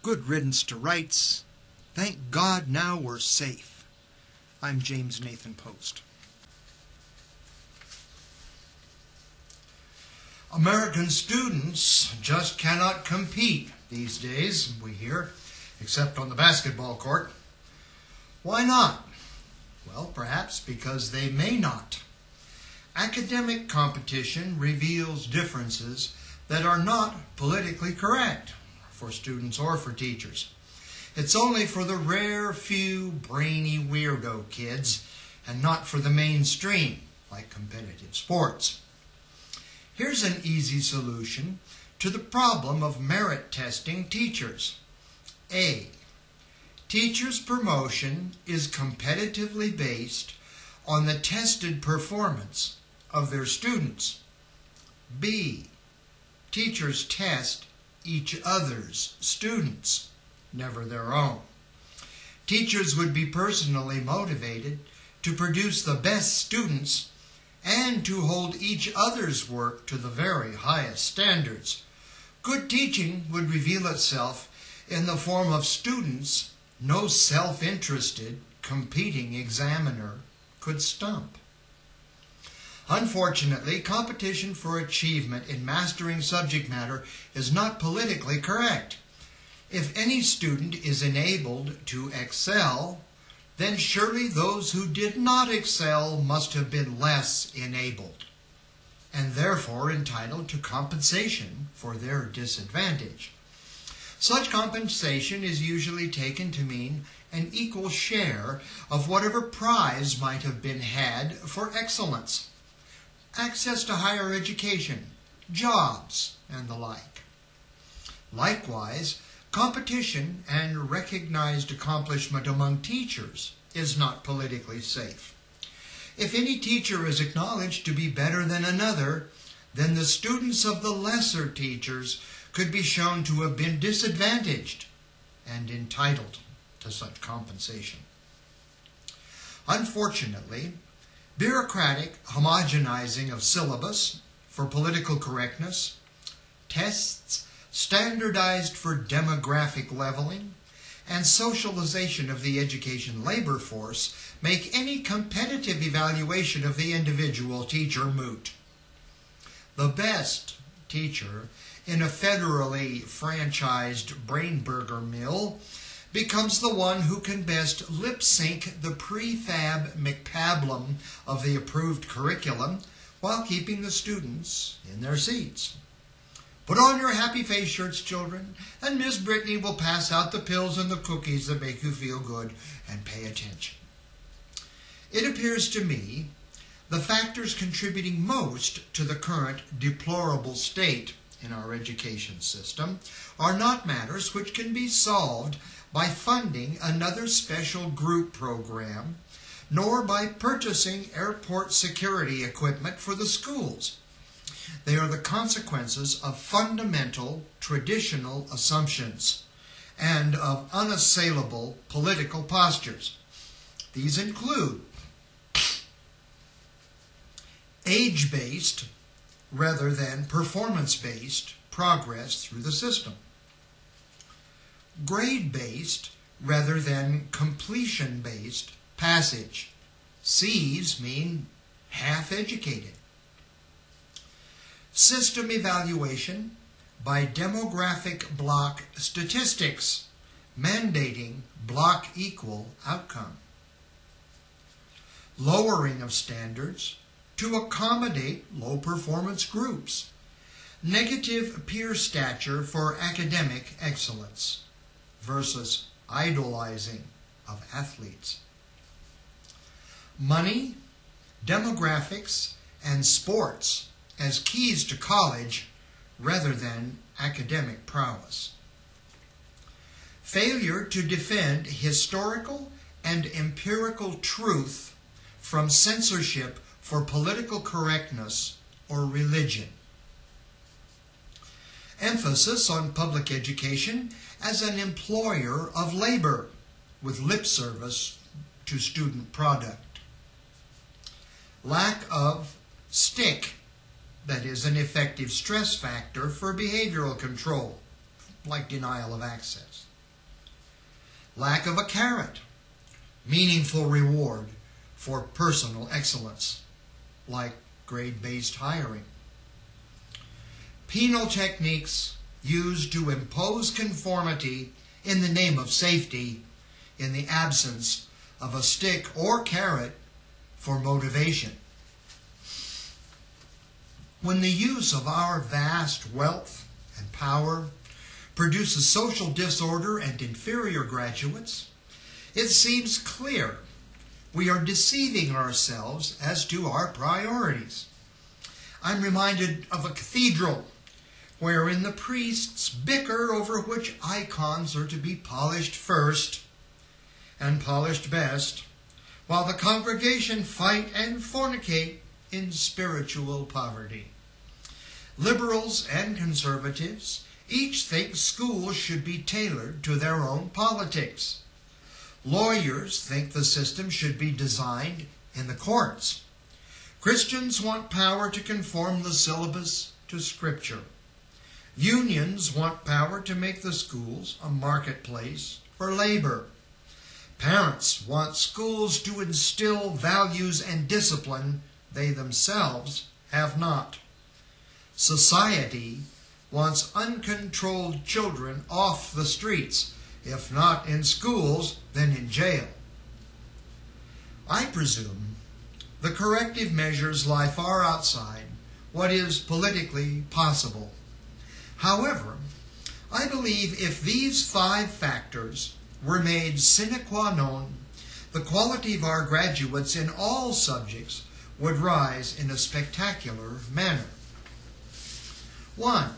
Good riddance to rights. Thank God now we're safe. I'm James Nathan Post. American students just cannot compete these days, we hear, except on the basketball court. Why not? Well, perhaps because they may not. Academic competition reveals differences that are not politically correct for students or for teachers. It's only for the rare few brainy weirdo kids and not for the mainstream, like competitive sports. Here's an easy solution to the problem of merit testing teachers. A. Teachers' promotion is competitively based on the tested performance of their students. B. Teachers test each other's students, never their own. Teachers would be personally motivated to produce the best students and to hold each other's work to the very highest standards. Good teaching would reveal itself in the form of students no self-interested, competing examiner could stump. Unfortunately, competition for achievement in mastering subject matter is not politically correct. If any student is enabled to excel, then surely those who did not excel must have been less enabled, and therefore entitled to compensation for their disadvantage. Such compensation is usually taken to mean an equal share of whatever prize might have been had for excellence. Access to higher education, jobs, and the like. Likewise, competition and recognized accomplishment among teachers is not politically safe. If any teacher is acknowledged to be better than another, then the students of the lesser teachers could be shown to have been disadvantaged and entitled to such compensation. Unfortunately, bureaucratic homogenizing of syllabus for political correctness, tests standardized for demographic leveling, and socialization of the education labor force make any competitive evaluation of the individual teacher moot. The best teacher in a federally franchised brainburger mill becomes the one who can best lip-sync the prefab McPablum of the approved curriculum while keeping the students in their seats. Put on your happy face shirts, children, and Miss Brittany will pass out the pills and the cookies that make you feel good, and pay attention. It appears to me the factors contributing most to the current deplorable state in our education system are not matters which can be solved by funding another special group program, nor by purchasing airport security equipment for the schools. They are the consequences of fundamental traditional assumptions and of unassailable political postures. These include age-based rather than performance-based progress through the system, grade-based rather than completion-based passage. C's mean half-educated. System evaluation by demographic block statistics, mandating block equal outcome. Lowering of standards to accommodate low-performance groups. Negative peer stature for academic excellence versus idolizing of athletes. Money, demographics, and sports as keys to college rather than academic prowess. Failure to defend historical and empirical truth from censorship for political correctness or religion. Emphasis on public education as an employer of labor with lip service to student product. Lack of STIC, that is an effective stress factor for behavioral control, like denial of access. lack of a carrot, meaningful reward for personal excellence, like grade-based hiring. Penal techniques used to impose conformity in the name of safety in the absence of a stick or carrot for motivation. When the use of our vast wealth and power produces social disorder and inferior graduates, it seems clear we are deceiving ourselves as to our priorities. I'm reminded of a cathedral wherein the priests bicker over which icons are to be polished first and polished best, while the congregation fight and fornicate in spiritual poverty. Liberals and conservatives each think schools should be tailored to their own politics. Lawyers think the system should be designed in the courts. Christians want power to conform the syllabus to Scripture. Unions want power to make the schools a marketplace for labor. Parents want schools to instill values and discipline they themselves have not. Society wants uncontrolled children off the streets, if not in schools, then in jail. I presume the corrective measures lie far outside what is politically possible. However, I believe if these 5 factors were made sine qua non, the quality of our graduates in all subjects would rise in a spectacular manner. 1.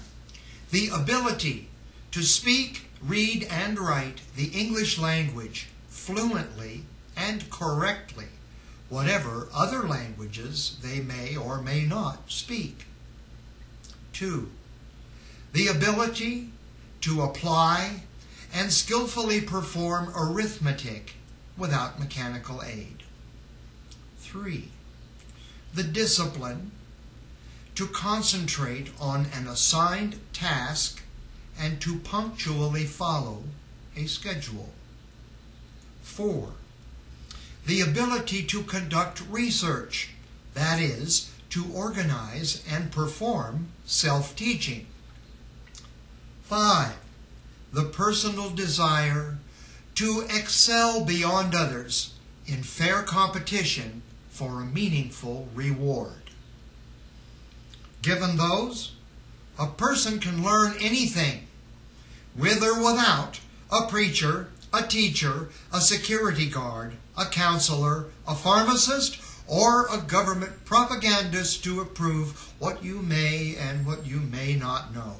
The ability to speak, read, and write the English language fluently and correctly, whatever other languages they may or may not speak. 2. The ability to apply and skillfully perform arithmetic without mechanical aid. 3. The discipline to concentrate on an assigned task and to punctually follow a schedule. 4. The ability to conduct research, that is, to organize and perform self-teaching. 5. The personal desire to excel beyond others in fair competition for a meaningful reward. Given those, a person can learn anything, with or without a preacher, a teacher, a security guard, a counselor, a pharmacist, or a government propagandist to approve what you may and what you may not know.